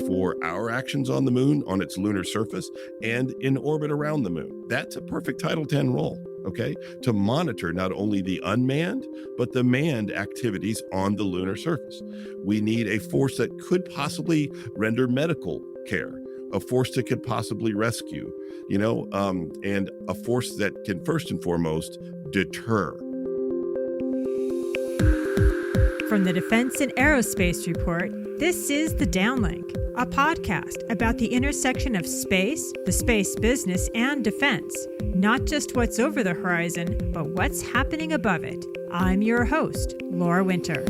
for our actions on the moon, on its lunar surface, and in orbit around the moon. That's a perfect Title X role, okay? To monitor not only the unmanned, but the manned activities on the lunar surface. We need a force that could possibly render medical care, a force that could possibly rescue, and a force that can first and foremost deter. From the Defense and Aerospace Report, this is The Downlink, a podcast about the intersection of space, the space business, and defense. Not just what's over the horizon, but what's happening above it. I'm your host, Laura Winter.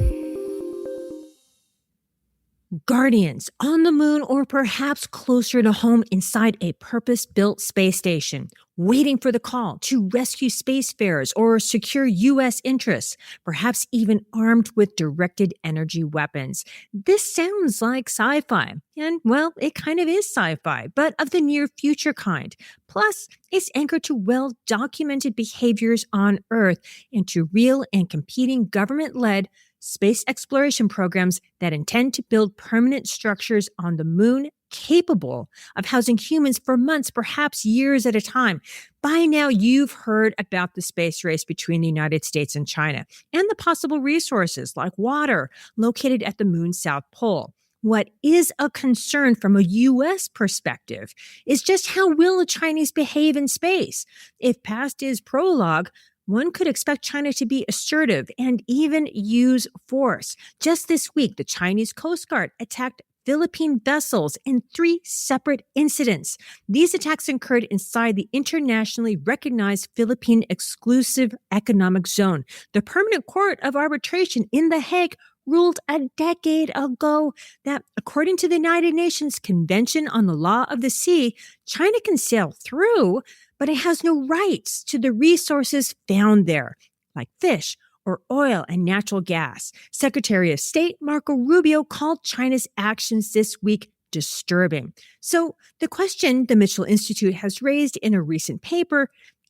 Guardians on the moon, or perhaps closer to home inside a purpose-built space station, waiting for the call to rescue spacefarers or secure U.S. interests, perhaps even armed with directed energy weapons. This sounds like sci-fi, and well, it kind of is sci-fi, but of the near future kind. Plus, it's anchored to well-documented behaviors on Earth and to real and competing government-led space exploration programs that intend to build permanent structures on the moon capable of housing humans for months, perhaps years at a time. By now, you've heard about the space race between the United States and China and the possible resources like water located at the moon's south pole. What is a concern from a U.S. perspective is just how will the Chinese behave in space. If past is prologue, one could expect China to be assertive and even use force. Just this week, the Chinese Coast Guard attacked Philippine vessels in 3 separate incidents. These attacks occurred inside the internationally recognized Philippine Exclusive Economic Zone. The Permanent Court of Arbitration in The Hague ruled a decade ago that, according to the United Nations Convention on the Law of the Sea, China can sail through, but it has no rights to the resources found there, like fish or oil and natural gas. Secretary of State Marco Rubio called China's actions this week disturbing. So the question the Mitchell Institute has raised in a recent paper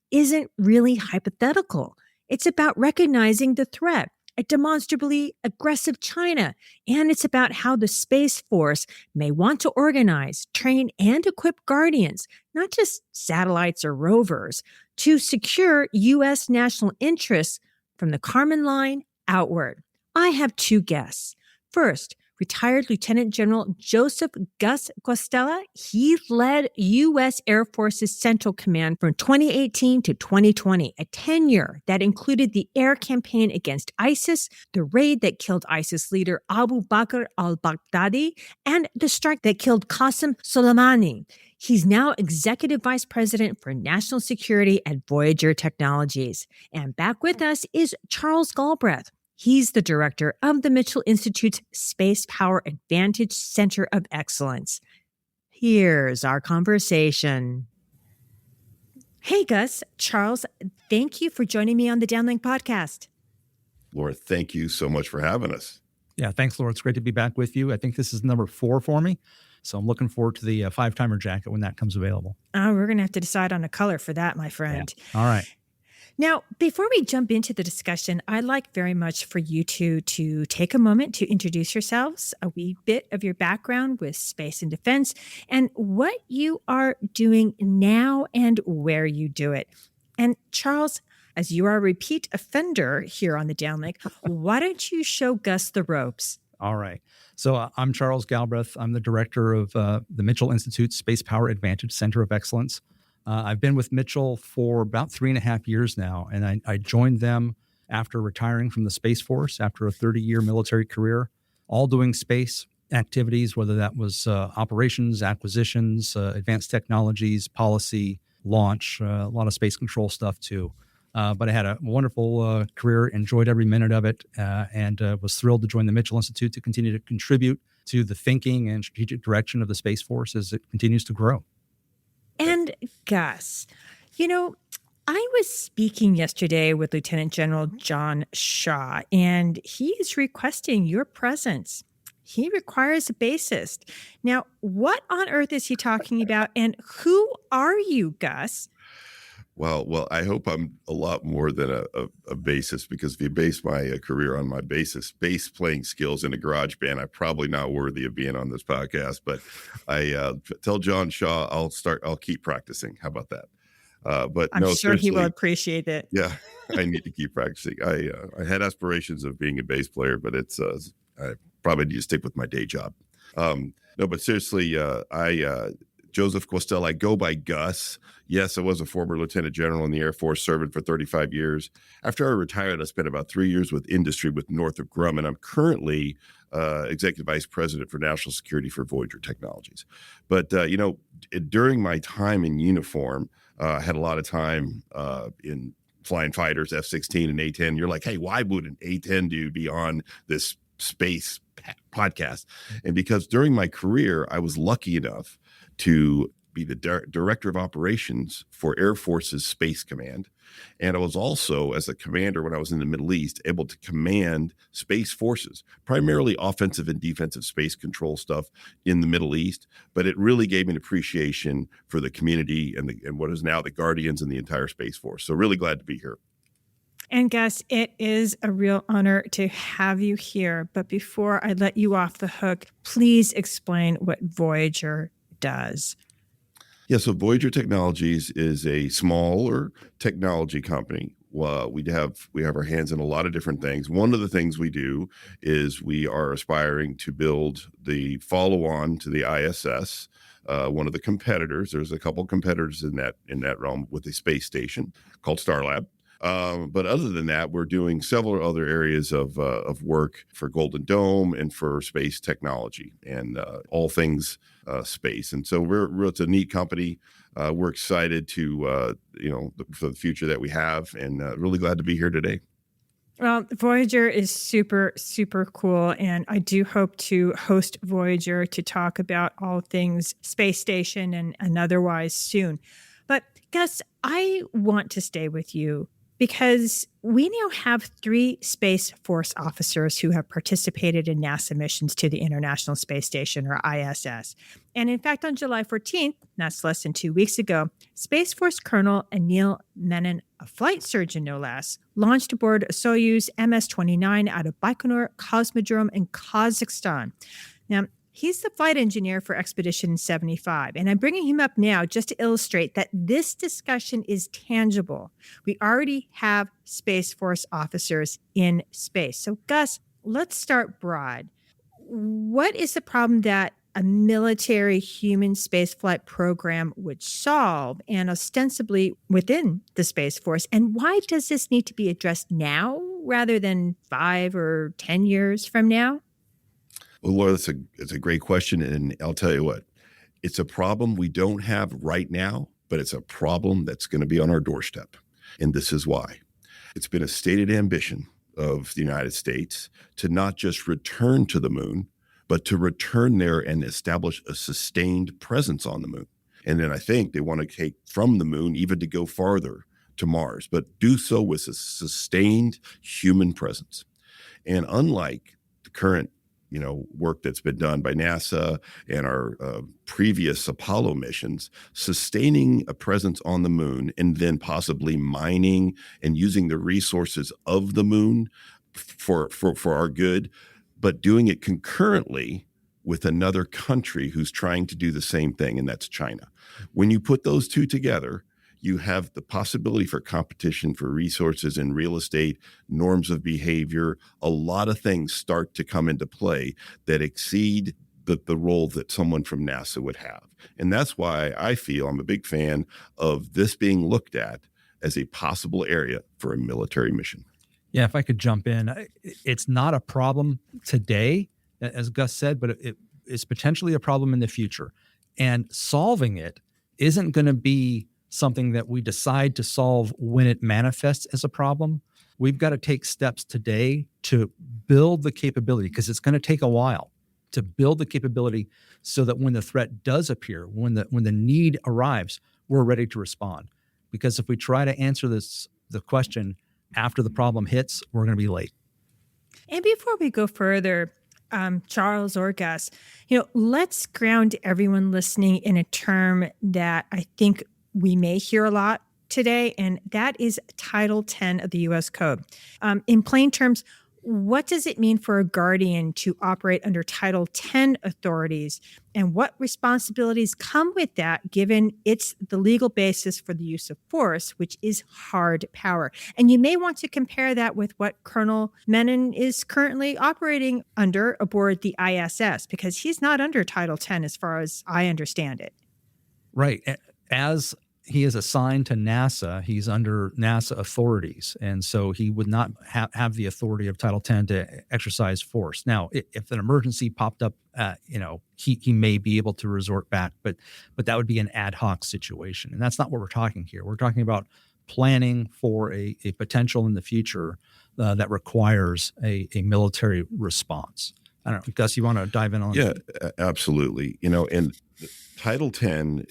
isn't really hypothetical. It's about recognizing the threat, a demonstrably aggressive China, and it's about how the Space Force may want to organize, train, and equip Guardians, not just satellites or rovers, to secure U.S. national interests from the Kármán line outward. I have 2 guests. First, retired Lieutenant General Joseph Gus Guastella. He led U.S. Air Force's Central Command from 2018 to 2020, a tenure that included the air campaign against ISIS, the raid that killed ISIS leader Abu Bakr al-Baghdadi, and the strike that killed Qasem Soleimani. He's now Executive Vice President for National Security at Voyager Technologies. And back with us is Charles Galbreath. He's the director of the Mitchell Institute's Spacepower Advantage Center of Excellence. Here's our conversation. Hey, Gus. Charles, thank you for joining me on the Downlink podcast. Laura, thank you so much for having us. Yeah, thanks, Laura. It's great to be back with you. I think this is number 4 for me. So I'm looking forward to the 5-timer jacket when that comes available. Oh, we're going to have to decide on a color for that, my friend. Yeah. All right. Now, before we jump into the discussion, I'd like very much for you two to take a moment to introduce yourselves, a wee bit of your background with space and defense, and what you are doing now and where you do it. And Charles, as you are a repeat offender here on the Downlink, why don't you show Gus the ropes? All right. So I'm Charles Galbreath. I'm the director of the Mitchell Institute's Spacepower Advantage Center of Excellence. I've been with Mitchell for about 3.5 years now, and I joined them after retiring from the Space Force after a 30-year military career, all doing space activities, whether that was operations, acquisitions, advanced technologies, policy, launch, a lot of space control stuff too. But I had a wonderful career, enjoyed every minute of it, and was thrilled to join the Mitchell Institute to continue to contribute to the thinking and strategic direction of the Space Force as it continues to grow. And Gus, I was speaking yesterday with Lieutenant General John Shaw, and he is requesting your presence. He requires a bassist. Now, what on earth is he talking about, and who are you, Gus? Well, I hope I'm a lot more than a bassist, because if you base my career on my bass playing skills in a garage band, I'm probably not worthy of being on this podcast. But I tell John Shaw I'll keep practicing. How about that? But I'm no, sure he will seriously, appreciate it. yeah, I need to keep practicing. I had aspirations of being a bass player, but I probably need to stick with my day job. No, but seriously, Joseph Guastella, I go by Gus. Yes, I was a former lieutenant general in the Air Force, serving for 35 years. After I retired, I spent about 3 years with industry with Northrop Grumman. I'm currently executive vice president for national security for Voyager Technologies. But, during my time in uniform, I had a lot of time in flying fighters, F-16 and A-10. You're like, hey, why would an A-10 dude be on this space podcast? And because during my career, I was lucky enough to be the director of operations for Air Force's Space Command. And I was also, as a commander when I was in the Middle East, able to command space forces, primarily offensive and defensive space control stuff in the Middle East. But it really gave me an appreciation for the community and what is now the Guardians and the entire Space Force. So really glad to be here. And Gus, it is a real honor to have you here. But before I let you off the hook, please explain what Voyager does. Yeah, so Voyager Technologies is a smaller technology company. We have our hands in a lot of different things. One of the things we do is we are aspiring to build the follow-on to the ISS. One of the competitors, there's a couple competitors in that realm with a space station called Starlab. But other than that, we're doing several other areas of work for Golden Dome and for space technology and all things space. And so it's a neat company. We're excited to, for the future that we have, and really glad to be here today. Well, Voyager is super, super cool. And I do hope to host Voyager to talk about all things space station and otherwise soon. But Gus, I want to stay with you because we now have 3 Space Force officers who have participated in NASA missions to the International Space Station, or ISS. And in fact, on July 14th, that's less than 2 weeks ago, Space Force Colonel Anil Menon, a flight surgeon no less, launched aboard a Soyuz MS-29 out of Baikonur Cosmodrome in Kazakhstan. Now, he's the flight engineer for Expedition 75, and I'm bringing him up now just to illustrate that this discussion is tangible. We already have Space Force officers in space. So, Gus, let's start broad. What is the problem that a military human spaceflight program would solve, and ostensibly within the Space Force? And why does this need to be addressed now rather than 5 or 10 years from now? Well, Laura, it's a great question. And I'll tell you what, it's a problem we don't have right now, but it's a problem that's going to be on our doorstep. And this is why. It's been a stated ambition of the United States to not just return to the moon, but to return there and establish a sustained presence on the moon. And then I think they want to take from the moon even to go farther to Mars, but do so with a sustained human presence. And unlike the current work that's been done by NASA and our previous Apollo missions, sustaining a presence on the moon and then possibly mining and using the resources of the moon for our good, but doing it concurrently with another country who's trying to do the same thing, and that's China. When you put those two together, you have the possibility for competition for resources in real estate, norms of behavior. A lot of things start to come into play that exceed the role that someone from NASA would have. And that's why I feel I'm a big fan of this being looked at as a possible area for a military mission. Yeah, if I could jump in, it's not a problem today, as Gus said, but it's potentially a problem in the future. And solving it isn't going to be something that we decide to solve when it manifests as a problem. We've got to take steps today to build the capability, because it's going to take a while to build the capability so that when the threat does appear, when the need arrives, we're ready to respond. Because if we try to answer the question after the problem hits, we're going to be late. And before we go further, Charles or Gus, let's ground everyone listening in a term that I think we may hear a lot today, and that is Title 10 of the U.S. Code. In plain terms, what does it mean for a guardian to operate under Title 10 authorities, and what responsibilities come with that, given it's the legal basis for the use of force, which is hard power? And you may want to compare that with what Colonel Menon is currently operating under aboard the ISS, because he's not under Title 10 as far as I understand it. Right. As he is assigned to NASA, he's under NASA authorities. And so he would not have the authority of Title 10 to exercise force. Now, if an emergency popped up, he may be able to resort back, but that would be an ad hoc situation. And that's not what we're talking here. We're talking about planning for a potential in the future that requires a military response. I don't know, Gus, you want to dive in on that? Yeah, absolutely. And Title 10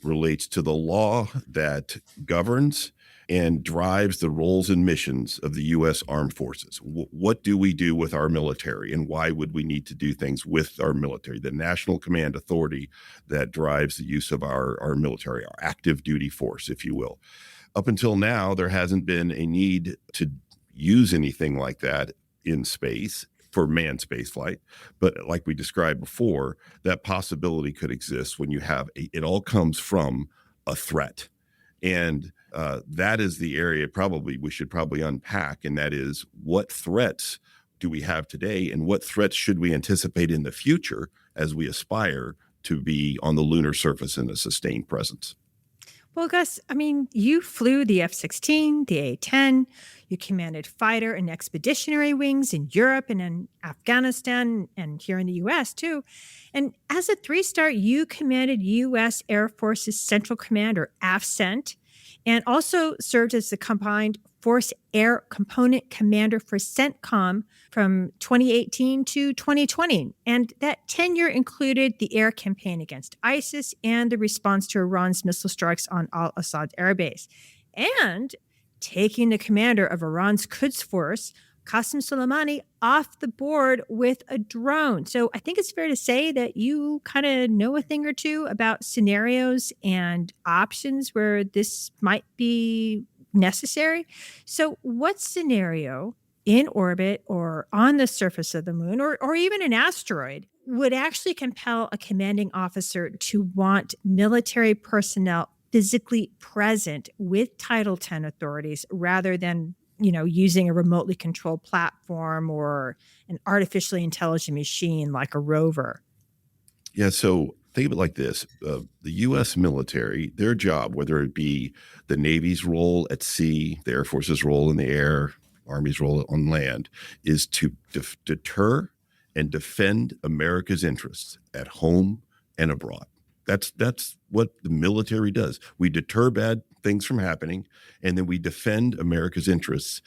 relates to the law that governs and drives the roles and missions of the U.S. Armed Forces. What do we do with our military, and why would we need to do things with our military? The National Command Authority that drives the use of our military, our active duty force, if you will. Up until now, there hasn't been a need to use anything like that in space for manned spaceflight. But like we described before, that possibility could exist when you have it all comes from a threat. And that is the area we should probably unpack. And that is, what threats do we have today, and what threats should we anticipate in the future as we aspire to be on the lunar surface in a sustained presence? Well, Gus, you flew the F-16, the A-10. You commanded fighter and expeditionary wings in Europe and in Afghanistan and here in the U.S. too. And as a 3-star, you commanded U.S. Air Force's Central Command, or AFCENT, and also served as the Combined Force Air Component Commander for CENTCOM from 2018 to 2020. And that tenure included the air campaign against ISIS and the response to Iran's missile strikes on Al-Assad Air Base. And taking the commander of Iran's Quds Force, Qasem Soleimani, off the board with a drone. So I think it's fair to say that you kind of know a thing or two about scenarios and options where this might be necessary. So what scenario in orbit or on the surface of the moon, or even an asteroid, would actually compel a commanding officer to want military personnel physically present with Title 10 authorities rather than, using a remotely controlled platform or an artificially intelligent machine like a rover? Yeah, so think of it like this. The U.S. military, their job, whether it be the Navy's role at sea, the Air Force's role in the air, Army's role on land, is to deter and defend America's interests at home and abroad. That's what the military does. We deter bad things from happening, and then we defend America's interests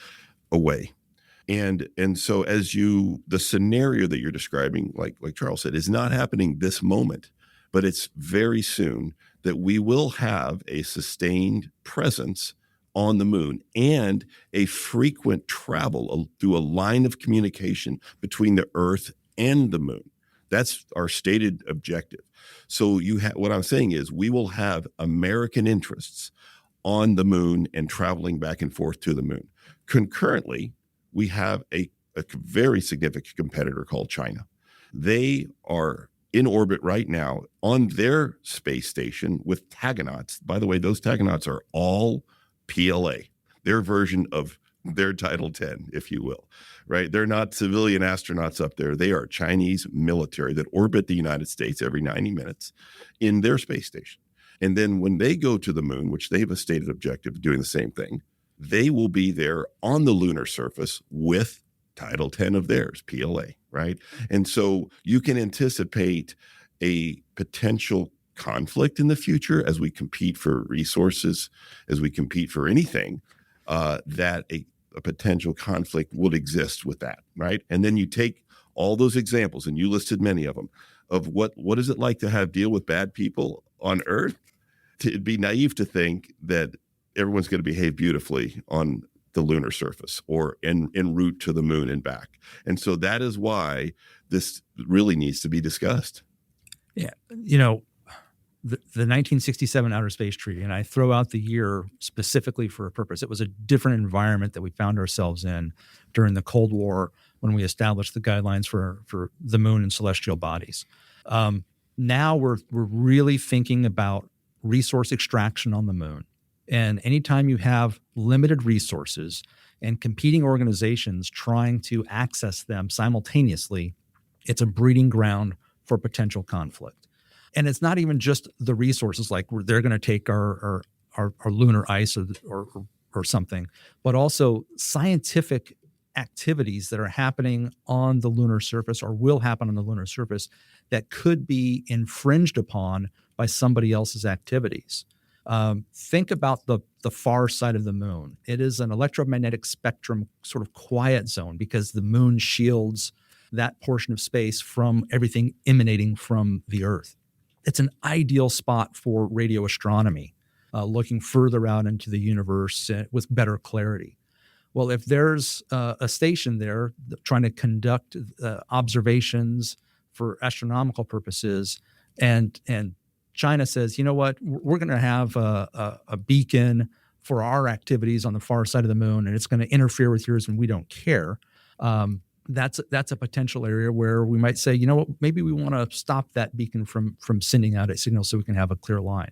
away. And so the scenario that you're describing, like Charles said, is not happening this moment, but it's very soon that we will have a sustained presence on the moon and a frequent travel through a line of communication between the Earth and the moon. That's our stated objective. So what I'm saying is, we will have American interests on the moon and traveling back and forth to the moon. Concurrently, we have a very significant competitor called China. They are in orbit right now on their space station with tagonauts. By the way, those tagonauts are all PLA, their version of their Title 10, if you will, right? They're not civilian astronauts up there. They are Chinese military that orbit the United States every 90 minutes in their space station. And then when they go to the moon, which they have a stated objective of doing the same thing, they will be there on the lunar surface with Title 10 of theirs, PLA, right? And so you can anticipate a potential conflict in the future as we compete for resources, as we compete for anything, that a potential conflict would exist with that, right? And then you take all those examples, and you listed many of them, of what is it like to deal with bad people on Earth. It'd be naive to think that everyone's going to behave beautifully on the lunar surface or en route to the moon and back. And so that is why this really needs to be discussed. Yeah. the 1967 Outer Space Treaty, and I throw out the year specifically for a purpose. It was a different environment that we found ourselves in during the Cold War when we established the guidelines for the moon and celestial bodies. Now we're really thinking about resource extraction on the moon. And anytime you have limited resources and competing organizations trying to access them simultaneously, it's a breeding ground for potential conflict. And it's not even just the resources, like they're going to take our lunar ice or something, but also scientific activities that are happening on the lunar surface or will happen on the lunar surface that could be infringed upon by somebody else's activities. Think about the far side of the moon. It is an electromagnetic spectrum sort of quiet zone because the moon shields that portion of space from everything emanating from the Earth. It's an ideal spot for radio astronomy, looking further out into the universe with better clarity. Well, if there's a station there trying to conduct observations for astronomical purposes, and China says, you know what, we're going to have a beacon for our activities on the far side of the moon, and it's going to interfere with yours, and we don't care. That's a potential area where we might say, you know what, maybe we want to stop that beacon from sending out a signal so we can have a clear line.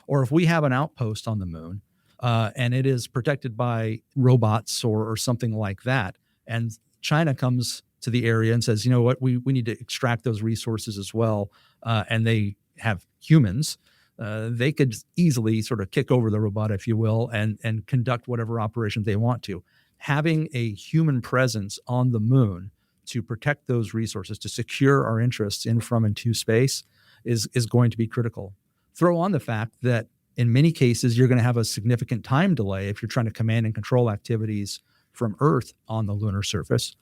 Or if we have an outpost on the moon, and it is protected by robots or something like that, and China comes to the area and says, you know what, we need to extract those resources as well, and they have humans, they could easily sort of kick over the robot, if you will, and conduct whatever operations they want to. Having a human presence on the moon to protect those resources, to secure our interests in, from, and to space is going to be critical. Throw on the fact that in many cases, you're going to have a significant time delay if you're trying to command and control activities from Earth on the lunar surface.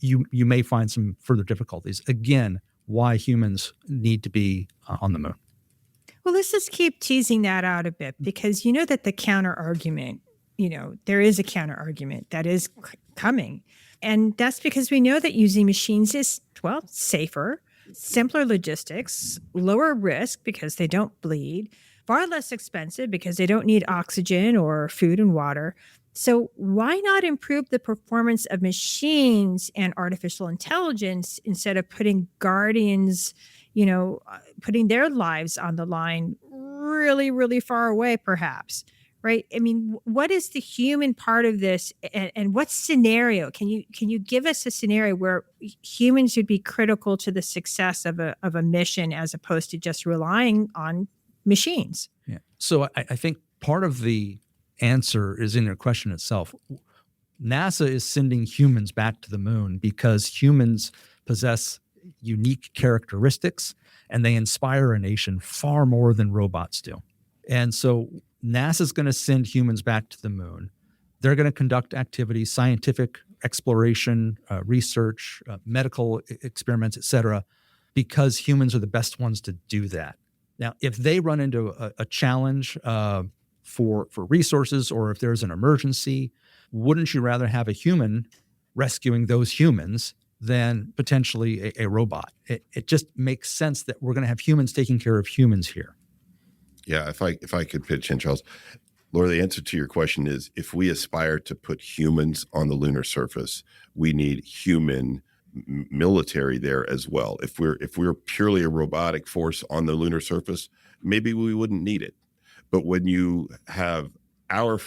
You may find some further difficulties. Again, why humans need to be on the moon. Well, let's just keep teasing that out a bit, because you know that the counter argument, there is a counter argument that is coming. And that's because we know that using machines is, safer, simpler logistics, lower risk because they don't bleed, far less expensive because they don't need oxygen or food and water. So why not improve the performance of machines and artificial intelligence instead of putting guardians, putting their lives on the line really, really far away, perhaps, right? I mean, what is the human part of this, and what scenario? Can you give us a scenario where humans would be critical to the success of a mission as opposed to just relying on machines? Yeah. So I think part of the answer is in your question itself. NASA is sending humans back to the moon because humans possess unique characteristics and they inspire a nation far more than robots do. And so NASA is going to send humans back to the moon. They're going to conduct activities, scientific exploration, research, medical experiments, et cetera, because humans are the best ones to do that. Now, if they run into a challenge for resources, or if there's an emergency, wouldn't you rather have a human rescuing those humans than potentially a robot? It just makes sense that we're going to have humans taking care of humans here. Yeah, if I could pitch in, Charles. Laura, the answer to your question is, if we aspire to put humans on the lunar surface, we need human military there as well. If we're purely a robotic force on the lunar surface, maybe we wouldn't need it. But when you have our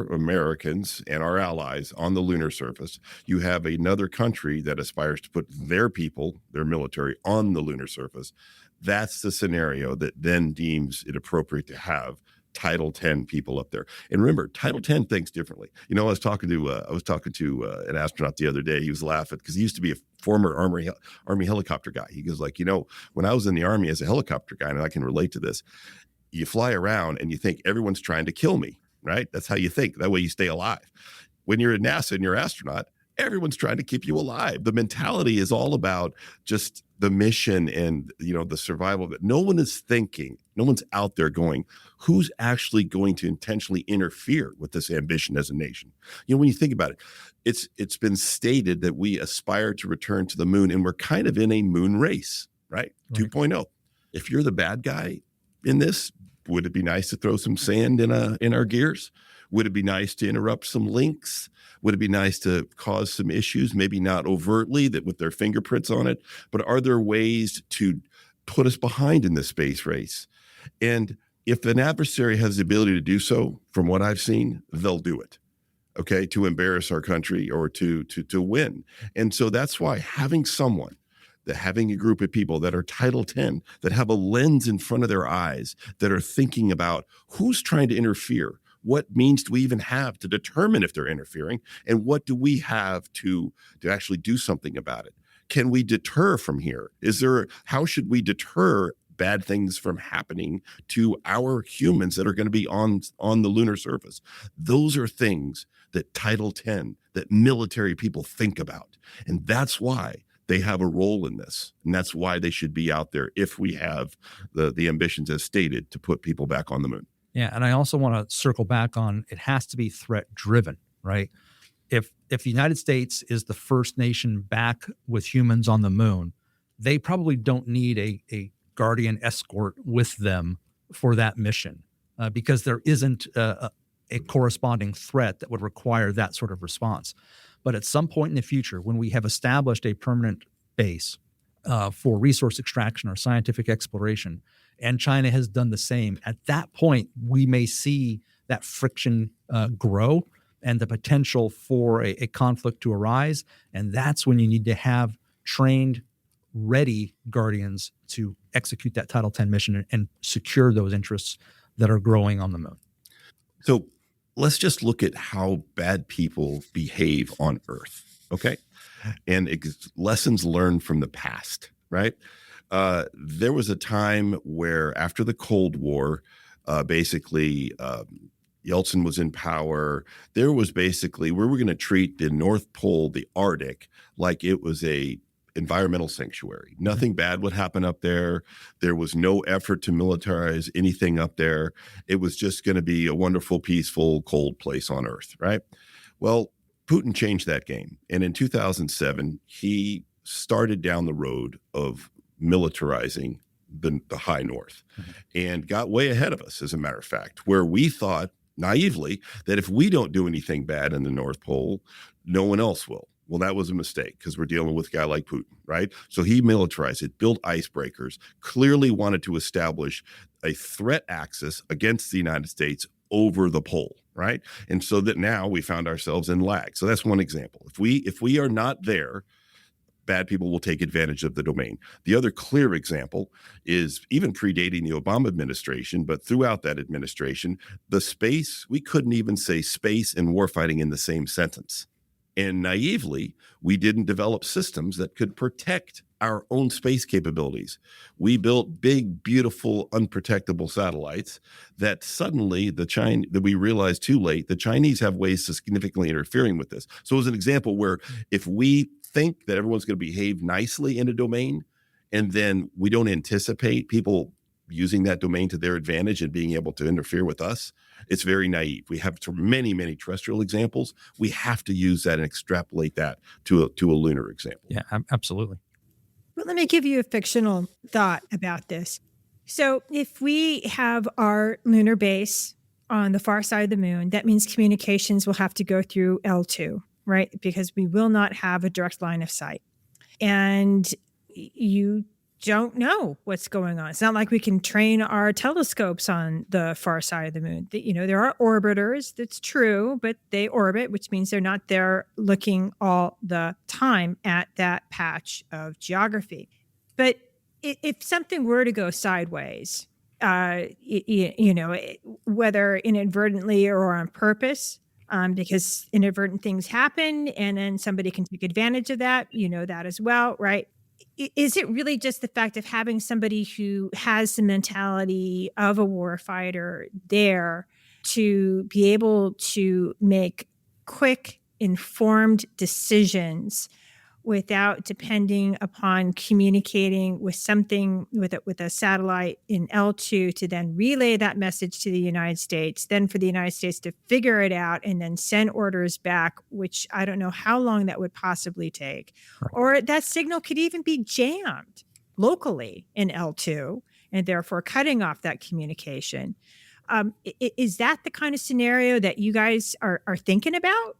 Americans and our allies on the lunar surface, you have another country that aspires to put their people, their military, on the lunar surface. That's the scenario that then deems it appropriate to have Title 10 people up there. And remember, Title 10 thinks differently. I was talking to an astronaut the other day. He was laughing because he used to be a former Army helicopter guy. He goes like, when I was in the Army as a helicopter guy, and I can relate to this, you fly around and you think everyone's trying to kill me, right? That's how you think. That way you stay alive. When you're at NASA and you're an astronaut, everyone's trying to keep you alive. The mentality is all about just the mission and, the survival of it. No one is thinking, no one's out there going, who's actually going to intentionally interfere with this ambition as a nation? When you think about it, it's been stated that we aspire to return to the moon, and we're kind of in a moon race, right? 2.0. If you're the bad guy, in this? Would it be nice to throw some sand in our gears? Would it be nice to interrupt some links? Would it be nice to cause some issues? Maybe not overtly that with their fingerprints on it, but are there ways to put us behind in this space race? And if an adversary has the ability to do so, from what I've seen, they'll do it. Okay, to embarrass our country or to win. And so that's why having a group of people that are Title 10, that have a lens in front of their eyes, that are thinking about who's trying to interfere, what means do we even have to determine if they're interfering, and what do we have to actually do something about it? Can we deter from here? How should we deter bad things from happening to our humans that are going to be on the lunar surface? Those are things that Title 10, that military people think about. And that's why they have a role in this. And that's why they should be out there if we have the ambitions as stated to put people back on the moon. Yeah. And I also want to circle back on, it has to be threat driven, right? If the United States is the first nation back with humans on the moon, they probably don't need a Guardian escort with them for that mission because there isn't a corresponding threat that would require that sort of response. But at some point in the future, when we have established a permanent base for resource extraction or scientific exploration, and China has done the same, at that point, we may see that friction grow and the potential for a conflict to arise. And that's when you need to have trained, ready Guardians to execute that Title 10 mission and secure those interests that are growing on the moon. So let's just look at how bad people behave on Earth, okay? And lessons learned from the past, right? There was a time where after the Cold War, basically Yeltsin was in power. There was basically, we were going to treat the North Pole, the Arctic, like it was a environmental sanctuary. Nothing bad would happen up there. There was no effort to militarize anything up there. It was just going to be a wonderful, peaceful, cold place on Earth, right? Well, Putin changed that game. And in 2007, he started down the road of militarizing the high north and got way ahead of us, as a matter of fact, where we thought naively that if we don't do anything bad in the North Pole, no one else will. Well, that was a mistake because we're dealing with a guy like Putin, right? So he militarized it, built icebreakers, clearly wanted to establish a threat axis against the United States over the pole, right? And so that now we found ourselves in lag. So that's one example. If we are not there, bad people will take advantage of the domain. The other clear example is even predating the Obama administration, but throughout that administration, we couldn't even say space and warfighting in the same sentence. And naively, we didn't develop systems that could protect our own space capabilities. We built big, beautiful, unprotectable satellites that suddenly that we realized too late, the Chinese have ways to significantly interfering with this. So as an example where if we think that everyone's going to behave nicely in a domain, and then we don't anticipate people using that domain to their advantage and being able to interfere with us, it's very naive. We have many, many terrestrial examples. We have to use that and extrapolate that to a lunar example. Yeah, absolutely. Well, let me give you a fictional thought about this. So if we have our lunar base on the far side of the moon, that means communications will have to go through L2, right? Because we will not have a direct line of sight. And you don't know what's going on. It's not like we can train our telescopes on the far side of the moon. There are orbiters, that's true, but they orbit, which means they're not there looking all the time at that patch of geography. But if something were to go sideways, whether inadvertently or on purpose, because inadvertent things happen and then somebody can take advantage of that, that as well, right? Is it really just the fact of having somebody who has the mentality of a warfighter there to be able to make quick, informed decisions without depending upon communicating with something with a satellite in L2 to then relay that message to the United States, then for the United States to figure it out and then send orders back, which I don't know how long that would possibly take. Or that signal could even be jammed locally in L2 and therefore cutting off that communication. Is that the kind of scenario that you guys are thinking about?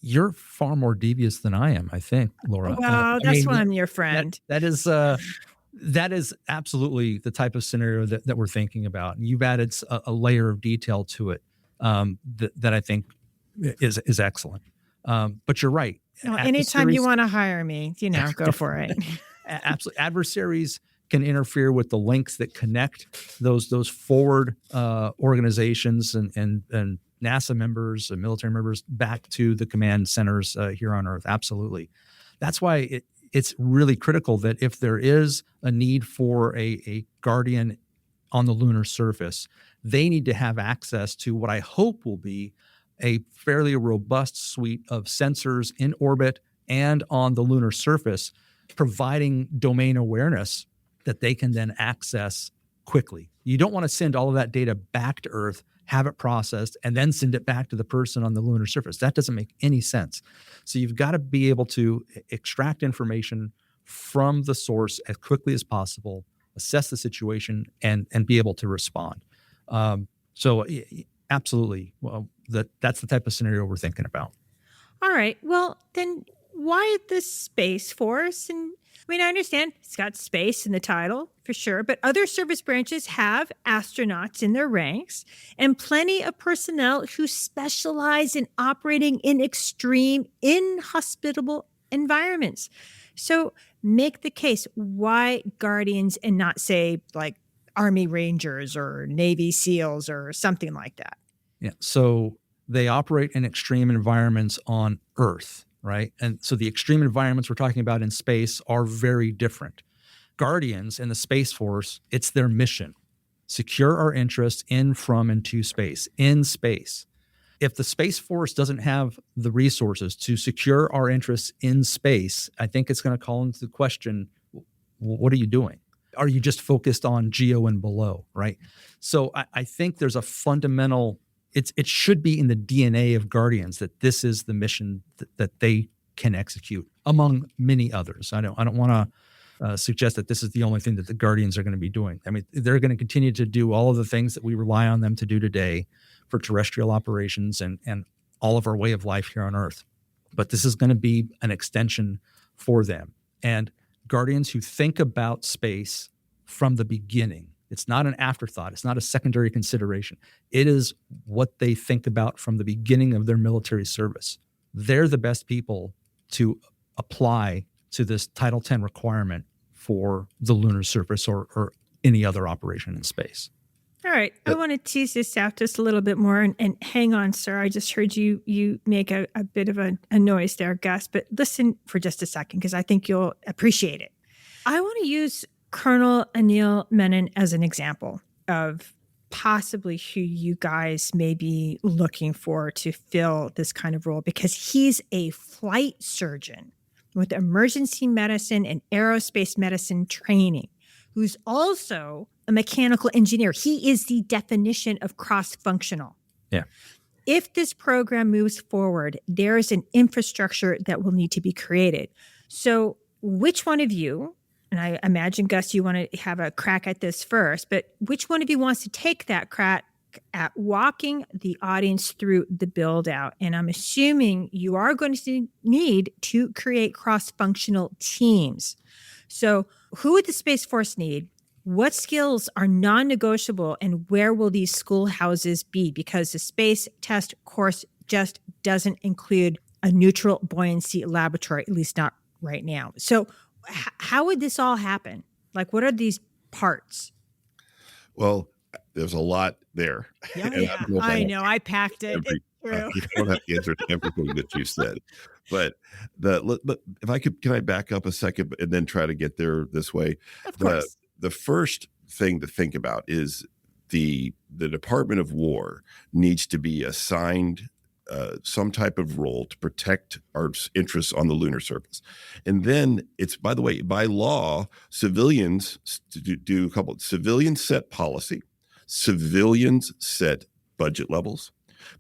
You're far more devious than I am, I think, Laura. Well, that's why I'm your friend. That is absolutely the type of scenario that we're thinking about. And you've added a layer of detail to it that I think is excellent. But you're right. Well, anytime you want to hire me, go for it. Absolutely. Adversaries can interfere with the links that connect those forward organizations and NASA members and military members back to the command centers here on Earth. Absolutely. That's why it's really critical that if there is a need for a Guardian on the lunar surface, they need to have access to what I hope will be a fairly robust suite of sensors in orbit and on the lunar surface, providing domain awareness that they can then access quickly. You don't want to send all of that data back to Earth, have it processed, and then send it back to the person on the lunar surface. That doesn't make any sense. So you've got to be able to extract information from the source as quickly as possible, assess the situation, and be able to respond. Absolutely. Well, that's the type of scenario we're thinking about. All right. Well, then why the Space Force? And I understand it's got space in the title for sure, but other service branches have astronauts in their ranks and plenty of personnel who specialize in operating in extreme, inhospitable environments. So make the case, why Guardians and not, say, like Army Rangers or Navy SEALs or something like that? Yeah. So they operate in extreme environments on Earth, right? And so the extreme environments we're talking about in space are very different. Guardians and the Space Force, it's their mission. Secure our interests in, from, and to space, in space. If the Space Force doesn't have the resources to secure our interests in space, I think it's going to call into question, what are you doing? Are you just focused on geo and below, right? So I think there's a fundamental, it should be in the DNA of Guardians that this is the mission that they can execute, among many others. I don't want to suggest that this is the only thing that the Guardians are going to be doing. I mean, they're going to continue to do all of the things that we rely on them to do today for terrestrial operations and all of our way of life here on Earth. But this is going to be an extension for them. And Guardians who think about space from the beginning, it's not an afterthought. It's not a secondary consideration. It is what they think about from the beginning of their military service. They're the best people to apply to this Title X requirement for the lunar surface or any other operation in space. All right. I want to tease this out just a little bit more. And hang on, sir. I just heard you make a bit of a noise there, Gus. But listen for just a second, because I think you'll appreciate it. I want to use Colonel Anil Menon as an example of possibly who you guys may be looking for to fill this kind of role, because he's a flight surgeon with emergency medicine and aerospace medicine training, who's also a mechanical engineer. He is the definition of cross-functional. Yeah. If this program moves forward, there is an infrastructure that will need to be created. So which one of you, and I imagine, Gus, you want to have a crack at this first, but which one of you wants to take that crack at walking the audience through the build out? And I'm assuming you are going to need to create cross-functional teams. So who would the Space Force need? What skills are non-negotiable, and where will these schoolhouses be? Because the space test course just doesn't include a neutral buoyancy laboratory, at least not right now. So how would this all happen? Like, what are these parts? Well, there's a lot there. Yeah, I know. I packed it. You don't have to answer everything that you said. But if I could, can I back up a second and then try to get there this way? Of course. The first thing to think about is the Department of War needs to be assigned some type of role to protect our interests on the lunar surface. And then it's, by the way, by law, civilians do a couple. Civilians set policy, civilians set budget levels.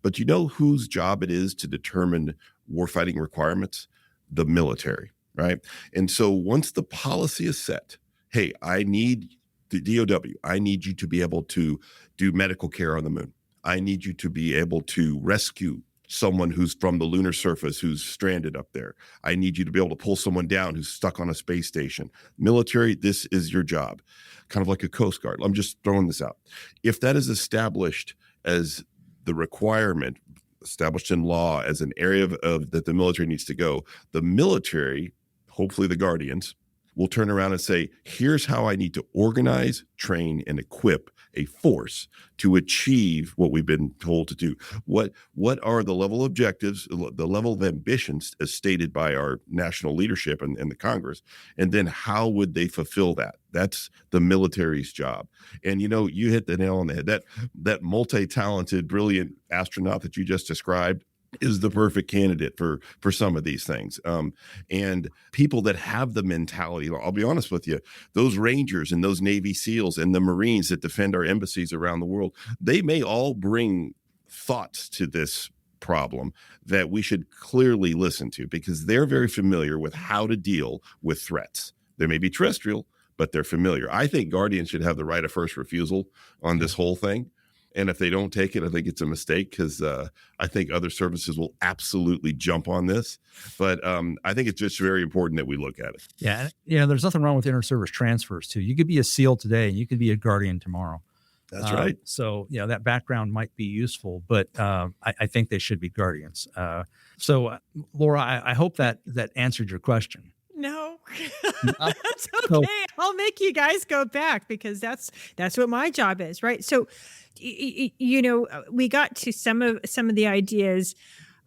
But you know whose job it is to determine warfighting requirements? The military, right? And so once the policy is set, hey, I need the DOW, I need you to be able to do medical care on the moon. I need you to be able to rescue someone who's from the lunar surface who's stranded up there. I need you to be able to pull someone down who's stuck on a space station. Military, this is your job. Kind of like a Coast Guard. I'm just throwing this out. If that is established as the requirement, established in law as an area of that the military needs to go, the military, hopefully the Guardians, will turn around and say, here's how I need to organize, train, and equip a force to achieve what we've been told to do. What are the level of objectives, the level of ambitions as stated by our national leadership and the Congress, and then how would they fulfill that? That's the military's job. And you hit the nail on the head. That multi-talented, brilliant astronaut that you just described is the perfect candidate for some of these things. And people that have the mentality, I'll be honest with you, those Rangers and those Navy SEALs and the Marines that defend our embassies around the world, they may all bring thoughts to this problem that we should clearly listen to, because they're very familiar with how to deal with threats. They may be terrestrial, but they're familiar. I think Guardians should have the right of first refusal on this whole thing. And if they don't take it, I think it's a mistake, because I think other services will absolutely jump on this. But I think it's just very important that we look at it. Yeah. There's nothing wrong with inter-service transfers, too. You could be a SEAL today and you could be a Guardian tomorrow. That's right. So, that background might be useful, but I think they should be Guardians. So, Laura, I hope that answered your question. No, that's okay. I'll make you guys go back, because that's what my job is, right? So, we got to some of the ideas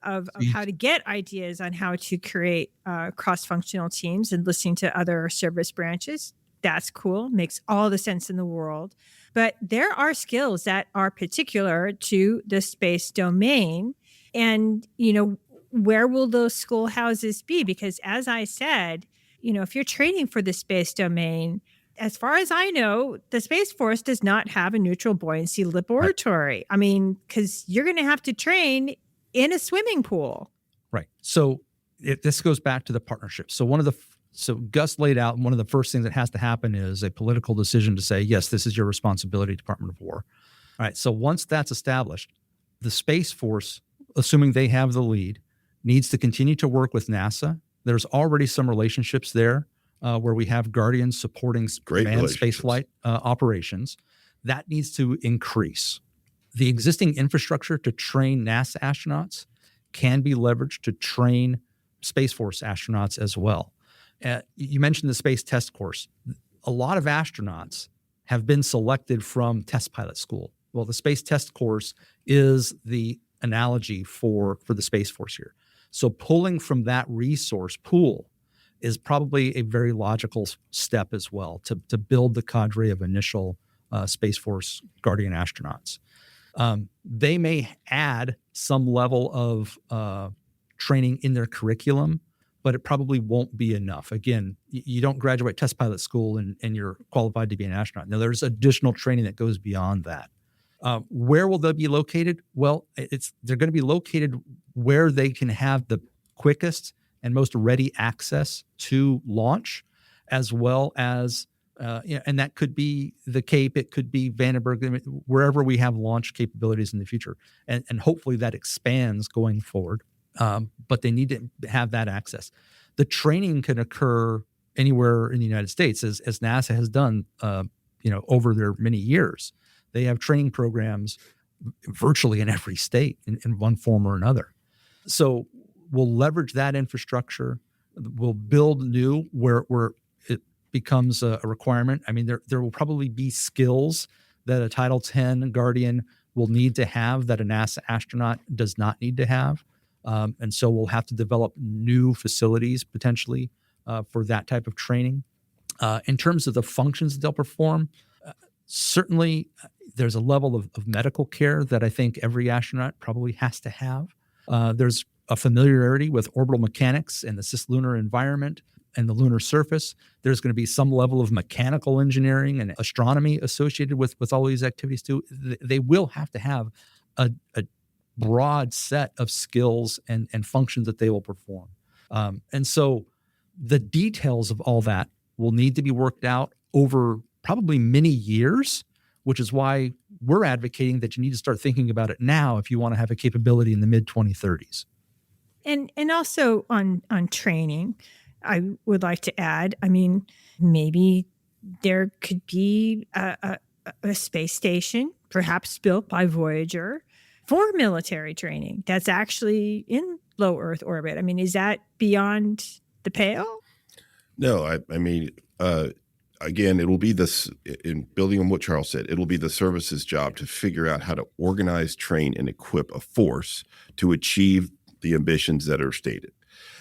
of how to get ideas on how to create cross-functional teams and listening to other service branches. That's cool. Makes all the sense in the world. But there are skills that are particular to the space domain. And, where will those schoolhouses be? Because as I said, if you're training for the space domain, as far as I know, the Space Force does not have a neutral buoyancy laboratory. Right. I mean, because you're going to have to train in a swimming pool. Right. So this goes back to the partnership. So so Gus laid out one of the first things that has to happen is a political decision to say, yes, this is your responsibility, Department of War. All right. So once that's established, the Space Force, assuming they have the lead, needs to continue to work with NASA. There's already some relationships there where we have Guardians supporting manned spaceflight operations. That needs to increase. The existing infrastructure to train NASA astronauts can be leveraged to train Space Force astronauts as well. You mentioned the Space Test Course. A lot of astronauts have been selected from test pilot school. Well, the Space Test Course is the analogy for the Space Force here. So pulling from that resource pool is probably a very logical step as well to build the cadre of initial Space Force Guardian astronauts. They may add some level of training in their curriculum, but it probably won't be enough. Again, you don't graduate test pilot school and you're qualified to be an astronaut. Now, there's additional training that goes beyond that. Where will they be located? Well, they're going to be located where they can have the quickest and most ready access to launch, as well as, and that could be the Cape, it could be Vandenberg, wherever we have launch capabilities in the future. And hopefully that expands going forward. But they need to have that access. The training can occur anywhere in the United States, as NASA has done, over their many years. They have training programs virtually in every state in one form or another. So we'll leverage that infrastructure. We'll build new where it becomes a requirement. I mean, there will probably be skills that a Title 10 Guardian will need to have that a NASA astronaut does not need to have. And so we'll have to develop new facilities potentially for that type of training. In terms of the functions that they'll perform, certainly there's a level of medical care that I think every astronaut probably has to have. There's a familiarity with orbital mechanics and the cislunar environment and the lunar surface. There's going to be some level of mechanical engineering and astronomy associated with all these activities too. They will have to have a broad set of skills and functions that they will perform. And so the details of all that will need to be worked out over probably many years, which is why we're advocating that you need to start thinking about it now if you want to have a capability in the mid 2030s. And also on training, I would like to add, I mean, maybe there could be a space station, perhaps built by Voyager, for military training that's actually in low Earth orbit. I mean, is that beyond the pale? No, I mean, again, it'll be this, in building on what Charles said, it'll be the service's job to figure out how to organize, train, and equip a force to achieve the ambitions that are stated.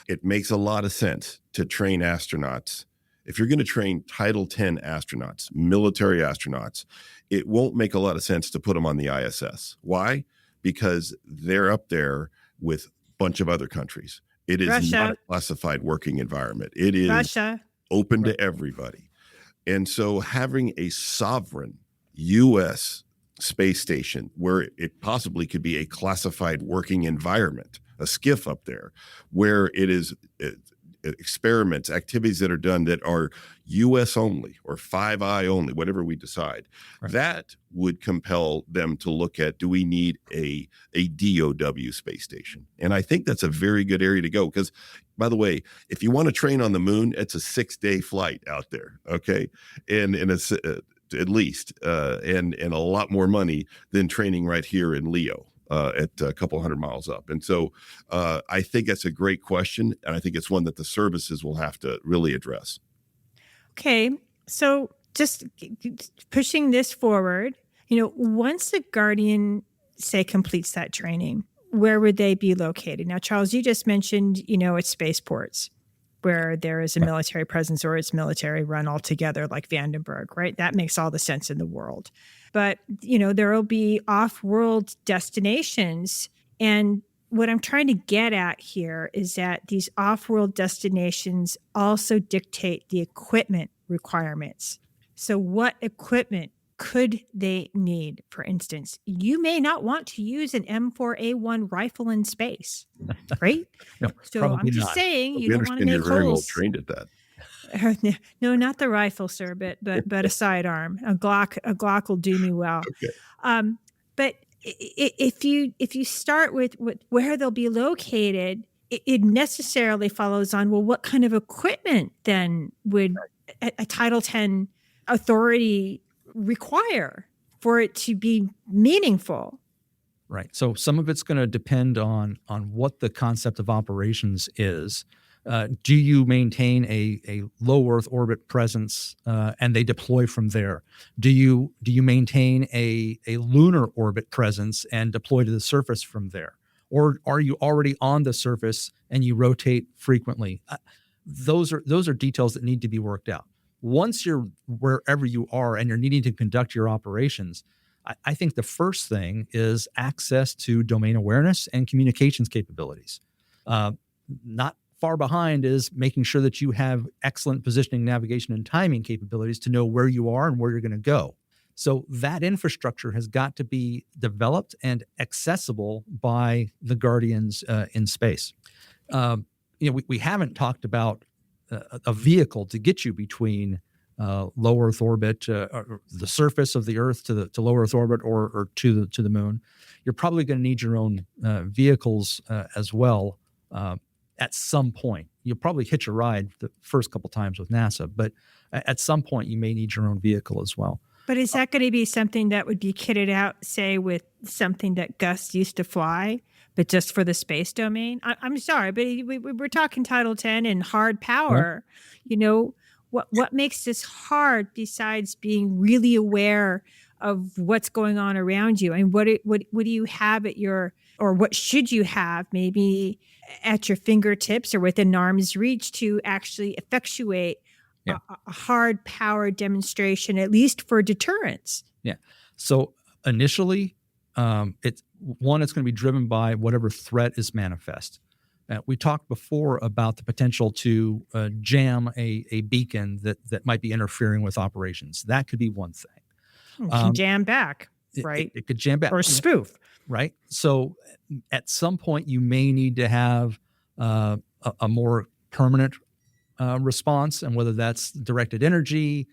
It makes a lot of sense to train astronauts. If you're going to train Title X astronauts, military astronauts, it won't make a lot of sense to put them on the ISS. Why? Because they're up there with a bunch of other countries. It is Russia. not a classified working environment. It is Russia. open to everybody. And so having a sovereign U.S. space station where it possibly could be a classified working environment, a skiff up there, where it is experiments, activities that are done that are U.S. only or Five Eye only, whatever we decide, right, that would compel them to look at, do we need a DOW space station? And I think that's a very good area to go because, by the way, if you want to train on the moon, it's a 6-day flight out there, okay? And it's at least, and a lot more money than training right here in Leo. At a couple hundred miles up. And so I think that's a great question. And I think it's one that the services will have to really address. Okay. So just pushing this forward, once the Guardian, say, completes that training, where would they be located? Now, Charles, you just mentioned, it's spaceports where there is a military presence or it's military run altogether, like Vandenberg, right? That makes all the sense in the world. But, there will be off-world destinations. And what I'm trying to get at here is that these off-world destinations also dictate the equipment requirements. So what equipment could they need? For instance, you may not want to use an M4A1 rifle in space, right? No, so probably I'm just not. saying We you don't want to understand make you're very well holes. trained at that. No, not the rifle, sir, but a sidearm. A Glock will do me well. Okay. But if you start with where they'll be located, it necessarily follows on, well, what kind of equipment then would a Title X authority require for it to be meaningful? Right. So some of it's going to depend on what the concept of operations is. Do you maintain a low Earth orbit presence and they deploy from there? Do you maintain a lunar orbit presence and deploy to the surface from there? Or are you already on the surface and you rotate frequently? Those are details that need to be worked out. Once you're wherever you are and you're needing to conduct your operations, I think the first thing is access to domain awareness and communications capabilities. Not far behind is making sure that you have excellent positioning, navigation, and timing capabilities to know where you are and where you're going to go. So that infrastructure has got to be developed and accessible by the Guardians in space. We haven't talked about a vehicle to get you between low Earth orbit, or the surface of the Earth to low Earth orbit, or to the moon. You're probably going to need your own vehicles as well. At some point, you'll probably hitch a ride the first couple times with NASA, but at some point you may need your own vehicle as well. But is that going to be something that would be kitted out, say, with something that Gus used to fly, but just for the space domain? I'm sorry, but we're talking Title X and hard power. Yeah. What makes this hard besides being really aware of what's going on around you? And what do you have at your, or what should you have maybe at your fingertips or within arm's reach to actually effectuate a hard power demonstration, at least for deterrence? Yeah. So initially, it's going to be driven by whatever threat is manifest. We talked before about the potential to jam a beacon that might be interfering with operations. That could be one thing. It can jam back, right? It could jam back. Or spoof. Right. So at some point, you may need to have a more permanent response, and whether that's directed energy,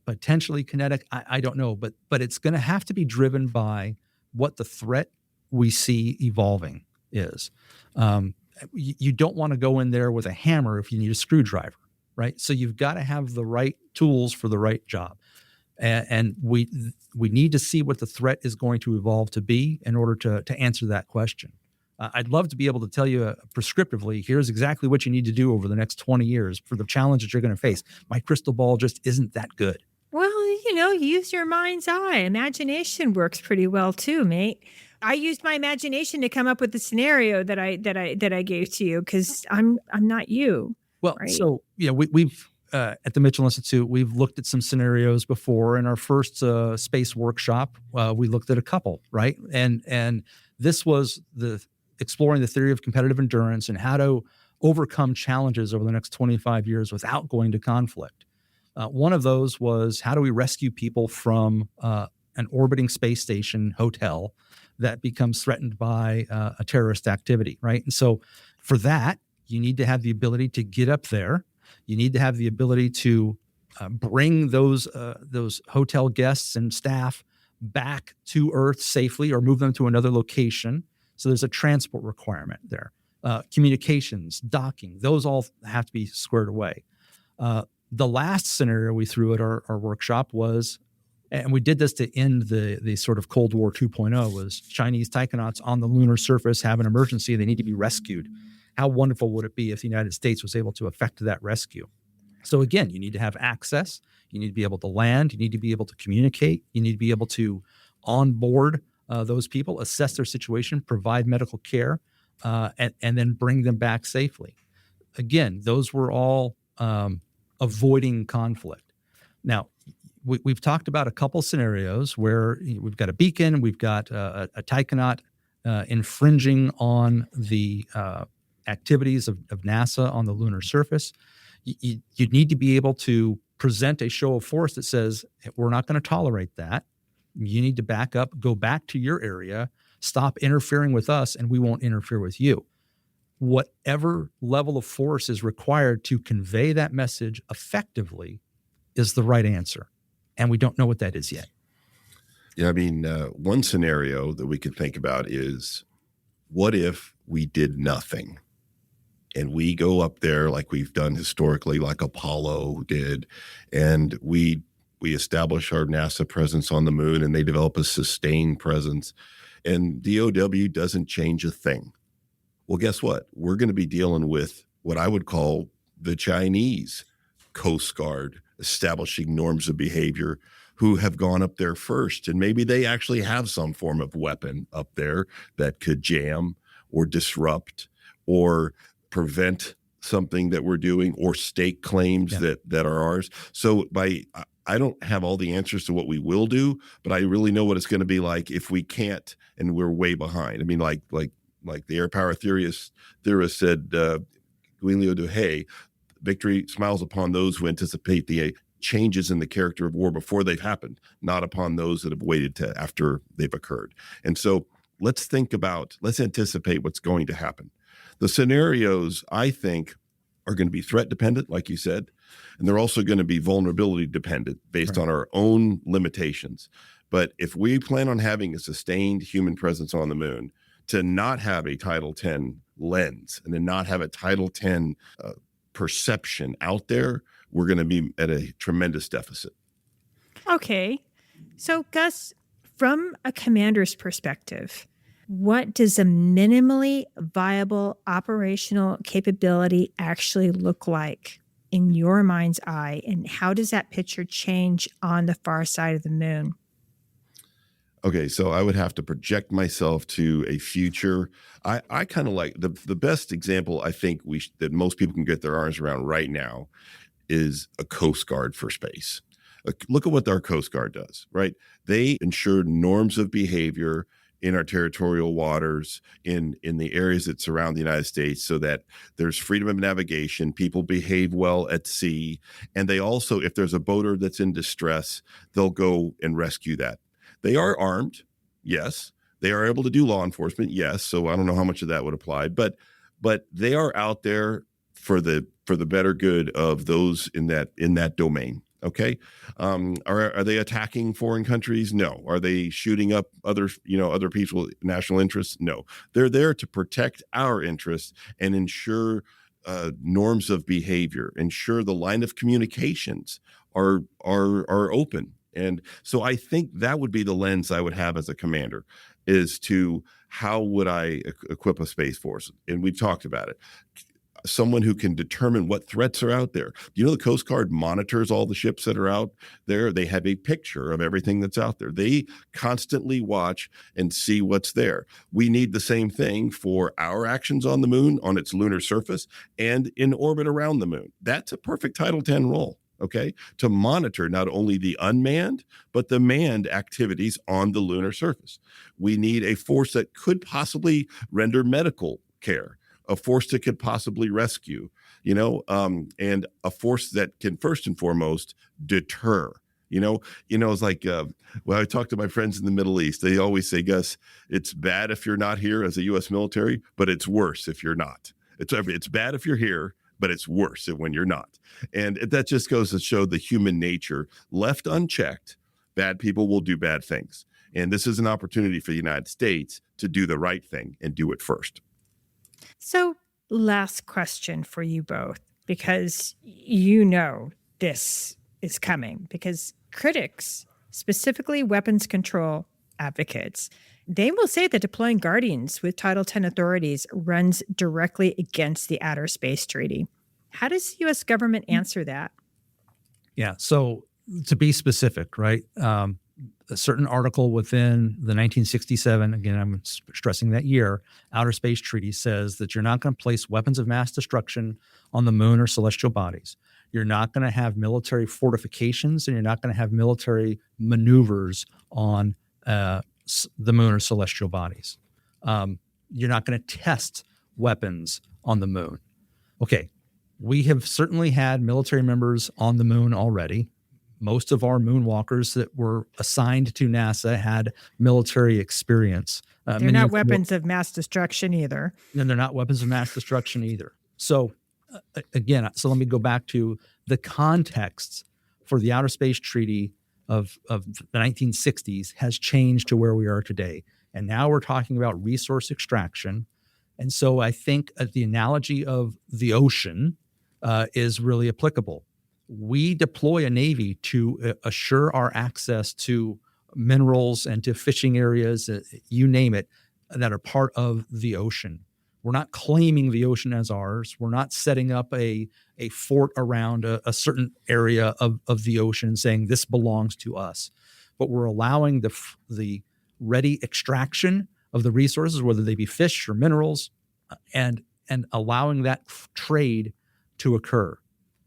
potentially kinetic. I don't know, but it's going to have to be driven by what the threat we see evolving is. You don't want to go in there with a hammer if you need a screwdriver, right? So you've got to have the right tools for the right job. And we need to see what the threat is going to evolve to be in order to answer that question. I'd love to be able to tell you prescriptively, here's exactly what you need to do over the next 20 years for the challenge that you're going to face. My crystal ball just isn't that good. Well, use your mind's eye. Imagination works pretty well too, mate. I used my imagination to come up with the scenario that I gave to you because I'm not you. Well, right? So we've at the Mitchell Institute, we've looked at some scenarios before. In our first space workshop, we looked at a couple, right? And this was exploring the theory of competitive endurance and how to overcome challenges over the next 25 years without going to conflict. One of those was, how do we rescue people from an orbiting space station hotel that becomes threatened by a terrorist activity, right? And so for that, you need to have the ability to get up there. You need to have the ability to bring those hotel guests and staff back to Earth safely or move them to another location. So there's a transport requirement there. Communications, docking, those all have to be squared away. The last scenario we threw at our workshop was, and we did this to end the sort of Cold War 2.0, was Chinese taikonauts on the lunar surface have an emergency. They need to be rescued. How wonderful would it be if the United States was able to effect that rescue? So again, you need to have access. You need to be able to land. You need to be able to communicate. You need to be able to onboard those people, assess their situation, provide medical care, and then bring them back safely. Again, those were all avoiding conflict. Now, we've talked about a couple scenarios where we've got a beacon, we've got a taikonaut infringing on the activities of NASA on the lunar surface. You need to be able to present a show of force that says, we're not going to tolerate that. You need to back up, go back to your area, stop interfering with us, and we won't interfere with you. Whatever level of force is required to convey that message effectively is the right answer. And we don't know what that is yet. Yeah, I mean, one scenario that we could think about is, what if we did nothing? And we go up there like we've done historically, like Apollo did, and we establish our NASA presence on the moon, and they develop a sustained presence, and DOW doesn't change a thing. Well, guess what? We're going to be dealing with what I would call the Chinese Coast Guard establishing norms of behavior, who have gone up there first. And maybe they actually have some form of weapon up there that could jam or disrupt or prevent something that we're doing, or stake claims that are ours. So I don't have all the answers to what we will do, but I really know what it's going to be like if we can't and we're way behind. I mean, like the air power theorist said, Guilio de Hay, victory smiles upon those who anticipate the changes in the character of war before they've happened, not upon those that have waited to after they've occurred. And so let's anticipate what's going to happen. The scenarios, I think, are going to be threat dependent, like you said, and they're also going to be vulnerability dependent based on our own limitations. But if we plan on having a sustained human presence on the moon, to not have a Title 10 lens and to not have a Title 10 perception out there, we're going to be at a tremendous deficit. Okay. So, Gus, from a commander's perspective, what does a minimally viable operational capability actually look like in your mind's eye? And how does that picture change on the far side of the moon? Okay, so I would have to project myself to a future. I kind of like the best example I think that most people can get their arms around right now is a Coast Guard for space. Look at what our Coast Guard does, right? They ensure norms of behavior in our territorial waters, in the areas that surround the United States, so that there's freedom of navigation, people behave well at sea, and they also, if there's a boater that's in distress, they'll go and rescue that. They are armed, yes. They are able to do law enforcement, yes. So I don't know how much of that would apply, but they are out there for the better good of those in that domain. Okay. Are they attacking foreign countries? No. Are they shooting up other people's national interests? No. They're there to protect our interests and ensure norms of behavior, ensure the line of communications are open. And so I think that would be the lens I would have as a commander, is to how would I equip a Space Force? And we've talked about it. Someone who can determine what threats are out there. The Coast Guard monitors all the ships that are out there. They have a picture of everything that's out there. They constantly watch and see what's there. We need the same thing for our actions on the moon, on its lunar surface, and in orbit around the moon. That's a perfect Title 10 role. Okay, to monitor not only the unmanned, but the manned activities on the lunar surface. We need a force that could possibly render medical care, a force that could possibly rescue, and a force that can first and foremost deter. It's like, I talk to my friends in the Middle East. They always say, Gus, it's bad if you're not here as a U.S. military, but it's worse if you're not. It's bad if you're here, but it's worse when you're not. And that just goes to show the human nature. Left unchecked, bad people will do bad things. And this is an opportunity for the United States to do the right thing and do it first. So, last question for you both, because this is coming, because critics, specifically weapons control advocates, they will say that deploying Guardians with Title 10 authorities runs directly against the Outer Space Treaty. How does the U.S. government answer that? Yeah. So to be specific, right? A certain article within the 1967, again, I'm stressing that year, Outer Space Treaty says that you're not going to place weapons of mass destruction on the moon or celestial bodies. You're not going to have military fortifications, and you're not going to have military maneuvers on the moon or celestial bodies. You're not going to test weapons on the moon. Okay. We have certainly had military members on the moon already. Most of our moonwalkers that were assigned to NASA had military experience. They're not weapons of mass destruction either. And they're not weapons of mass destruction either. So again, let me go back to the context for the Outer Space Treaty of the 1960s has changed to where we are today. And now we're talking about resource extraction. And so I think the analogy of the ocean is really applicable. We deploy a Navy to assure our access to minerals and to fishing areas, you name it, that are part of the ocean. We're not claiming the ocean as ours. We're not setting up a fort around a certain area of the ocean saying this belongs to us. But we're allowing the ready extraction of the resources, whether they be fish or minerals, and allowing that trade to occur.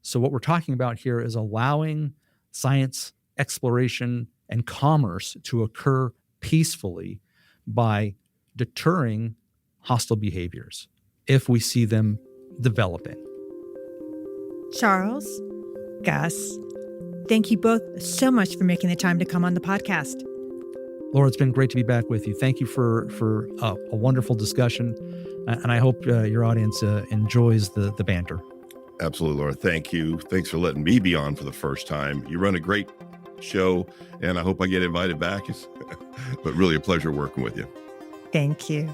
So what we're talking about here is allowing science, exploration, and commerce to occur peacefully by deterring hostile behaviors if we see them developing. Charles, Gus, thank you both so much for making the time to come on the podcast. Laura, it's been great to be back with you. Thank you for a wonderful discussion, and I hope your audience enjoys the banter. Absolutely, Laura. Thank you. Thanks for letting me be on for the first time. You run a great show, and I hope I get invited back. But really a pleasure working with you. Thank you.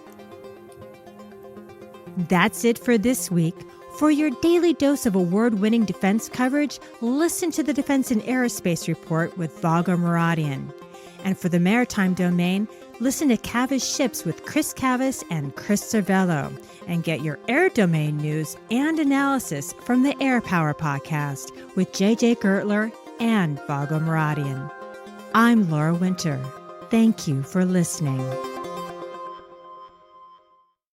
That's it for this week. For your daily dose of award-winning defense coverage, listen to the Defense and Aerospace Report with Vago Muradian. And for the maritime domain, listen to Cavis Ships with Chris Cavis and Chris Cervello, and get your air domain news and analysis from the Air Power Podcast with JJ Gertler and Vago Muradian. I'm Laura Winter. Thank you for listening.